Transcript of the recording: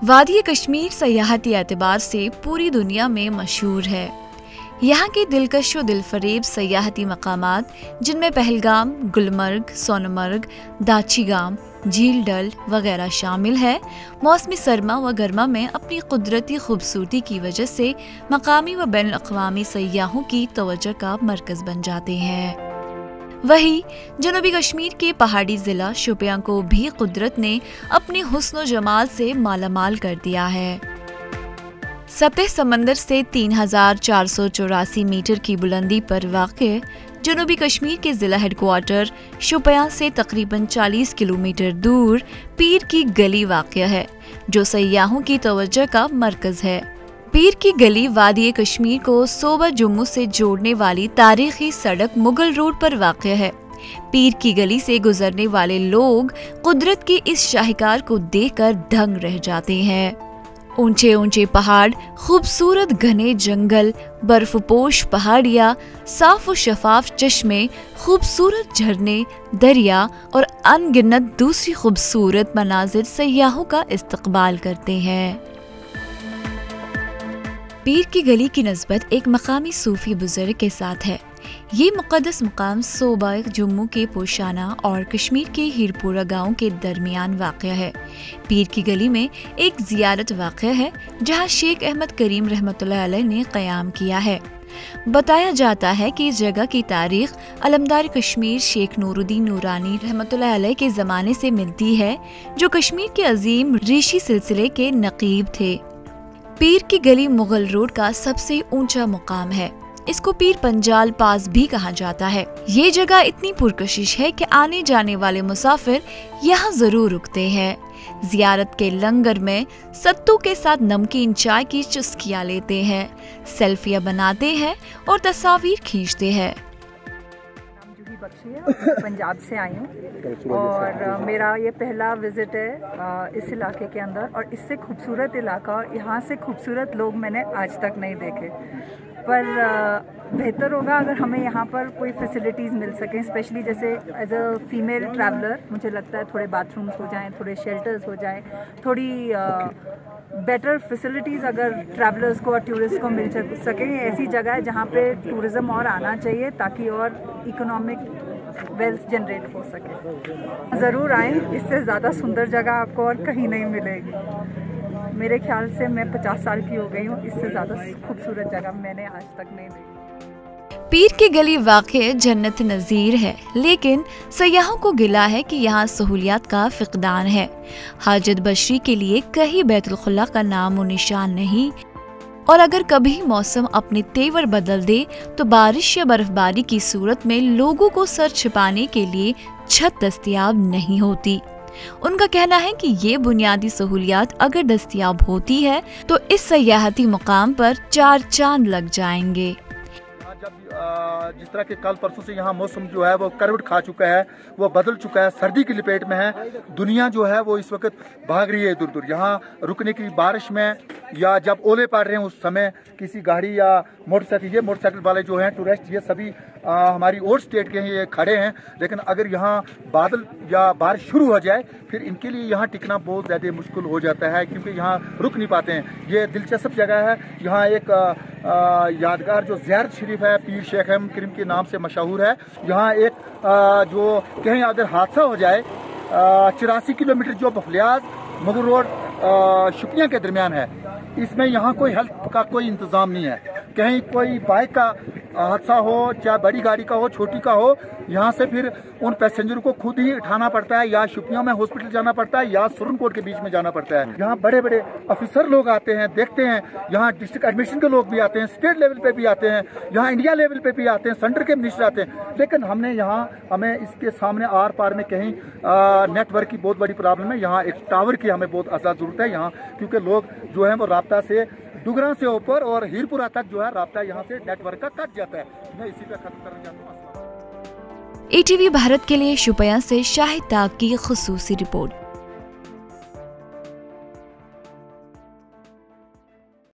वादी कश्मीर सयाहती एतबार से पूरी दुनिया में मशहूर है। यहाँ के दिलकश व दिलफरेब सयाहती मकामात जिनमें पहलगाम, गुलमर्ग, सोनमर्ग, दाचीगाम, झील डल वगैरह शामिल है, मौसमी सरमा व गर्मा में अपनी कुदरती खूबसूरती की वजह से मकामी व बैनुल अक़वामी सयाहों की तवज्जो का मरकज बन जाते हैं। वहीं जनूबी कश्मीर के पहाड़ी जिला शोपियां को भी कुदरत ने अपने हुस्न व जमाल से मालामाल कर दिया है। सतह समंदर से 3484 मीटर की बुलंदी पर वाक़ जनूबी कश्मीर के जिला हेडक्वार्टर शोपियां से तकरीबन 40 किलोमीटर दूर पीर की गली वाक़ है, जो सयाहों की तवज्जो का मरकज है। पीर की गली वादी कश्मीर को सोबा जम्मू से जोड़ने वाली तारीखी सड़क मुगल रोड पर वाक़ है। पीर की गली से गुजरने वाले लोग कुदरत के इस शाहकार को देखकर दंग रह जाते हैं। ऊंचे ऊंचे पहाड़, खूबसूरत घने जंगल, बर्फपोश पहाड़ियाँ, साफ व शफाफ चश्मे, खूबसूरत झरने, दरिया और अनगिनत दूसरी खूबसूरत मनाजिर सयाहों का इस्तकबाल करते हैं। पीर की गली की नस्बत एक मकामी सूफी बुजुर्ग के साथ है। ये मुक़द्दस मुकाम सोबा जम्मू के पोशाना और कश्मीर के हीरपुरा गांव के दरमियान वाक़ है। पीर की गली में एक ज़ियारत वाक़ है जहां शेख अहमद करीम रहमतुल्लाह अलैह ने क़याम किया है। बताया जाता है कि इस जगह की तारीख अलमदार कश्मीर शेख नूरुद्दीन नूरानी रहमतुल्लाह अलैह के ज़माने से मिलती है, जो कश्मीर के अजीम ऋषि सिलसिले के नक़ीब थे। पीर की गली मुगल रोड का सबसे ऊंचा मुकाम है। इसको पीर पंजाल पास भी कहा जाता है। ये जगह इतनी पुरकशिश है कि आने जाने वाले मुसाफिर यहाँ जरूर रुकते हैं। जियारत के लंगर में सत्तू के साथ नमकीन चाय की चुस्कियाँ लेते हैं, सेल्फियाँ बनाते हैं और तस्वीर खींचते हैं। पंजाब से आई हूँ और मेरा ये पहला विज़िट है इस इलाके के अंदर, और इससे खूबसूरत इलाका और यहाँ से खूबसूरत लोग मैंने आज तक नहीं देखे। पर बेहतर होगा अगर हमें यहाँ पर कोई फैसिलिटीज़ मिल सकें, स्पेशली जैसे एज अ फीमेल ट्रैवलर मुझे लगता है थोड़े बाथरूम्स हो जाएं, थोड़े शेल्टर्स हो जाएं, थोड़ी बेटर फैसिलिटीज़ अगर ट्रैवलर्स को और टूरिस्ट को मिल सकें। ऐसी जगह है जहाँ पे टूरिज़्म और आना चाहिए ताकि और इकोनॉमिक वेल्थ जनरेट हो सके। ज़रूर आएँ, इससे ज़्यादा सुंदर जगह आपको और कहीं नहीं मिलेगी। मेरे ख्याल से मैं 50 साल की हो गई हूँ, इससे ज़्यादा खूबसूरत जगह मैंने आज तक नहीं देखी। पीर की गली वाक़ई जन्नत नज़ीर है, लेकिन सयाहों को गिला है कि यहाँ सहूलियात का फ़िक़दान है। हाजत बशरी के लिए कहीं बैतुल खुला का नाम और निशान नहीं, और अगर कभी मौसम अपने तेवर बदल दे तो बारिश या बर्फबारी की सूरत में लोगों को सर छिपाने के लिए छत दस्तयाब नहीं होती। उनका कहना है कि ये बुनियादी सहूलियात अगर दस्तयाब होती है तो इस सयाहती मुकाम पर 4 चांद लग जाएंगे। जिस तरह के कल परसों से यहाँ मौसम जो है वो करवट खा चुका है, वो बदल चुका है, सर्दी की लपेट में है। दुनिया जो है वो इस वक्त भाग रही है इधर उधर। यहाँ रुकने की बारिश में या जब ओले पड़ रहे हैं उस समय किसी गाड़ी या मोटरसाइकिल, ये मोटरसाइकिल वाले जो हैं टूरिस्ट, ये सभी हमारी और स्टेट के हैं, ये खड़े हैं। लेकिन अगर यहाँ बादल या बारिश शुरू हो जाए फिर इनके लिए यहाँ टिकना बहुत ज़्यादा मुश्किल हो जाता है, क्योंकि यहाँ रुक नहीं पाते हैं। ये दिलचस्प जगह है। यहाँ एक यादगार जो ज़ियारत शरीफ है पीर शेख अहमद करीम के नाम से मशहूर है। यहाँ एक जो कहीं अगर हादसा हो जाए 84 किलोमीटर जो बफलियाज मुगल रोड शोपियां के दरमियान है, इसमें यहाँ कोई हेल्प का कोई इंतज़ाम नहीं है। कहीं कोई बाइक का हादसा हो, चाहे बड़ी गाड़ी का हो, छोटी का हो, यहाँ से फिर उन पैसेंजर को खुद ही उठाना पड़ता है, या शोपियां में हॉस्पिटल जाना पड़ता है या सुरनकोट के बीच में जाना पड़ता है। यहाँ बड़े बड़े अफसर लोग आते हैं, देखते हैं। यहाँ डिस्ट्रिक्ट एडमिशन के लोग भी आते हैं, स्टेट लेवल पे भी आते हैं, यहाँ इंडिया लेवल पे भी आते हैं, सेंटर के मिनिस्टर आते हैं। लेकिन हमें इसके सामने आर पार में कहीं नेटवर्क की बहुत बड़ी प्रॉब्लम है। यहाँ एक टावर की हमें बहुत ज़्यादा जरूरत है यहाँ, क्योंकि लोग जो है वो राब्ता से डुगरा से ऊपर और हीरपुरा तक जो है राब्ता यहाँ से नेटवर्क का कट जाता है। मैं इसी पे खत्म करना चाहता हूँ। ATV भारत के लिए शोपियां से शाहिद ताक़ की ख़ुसूसी रिपोर्ट।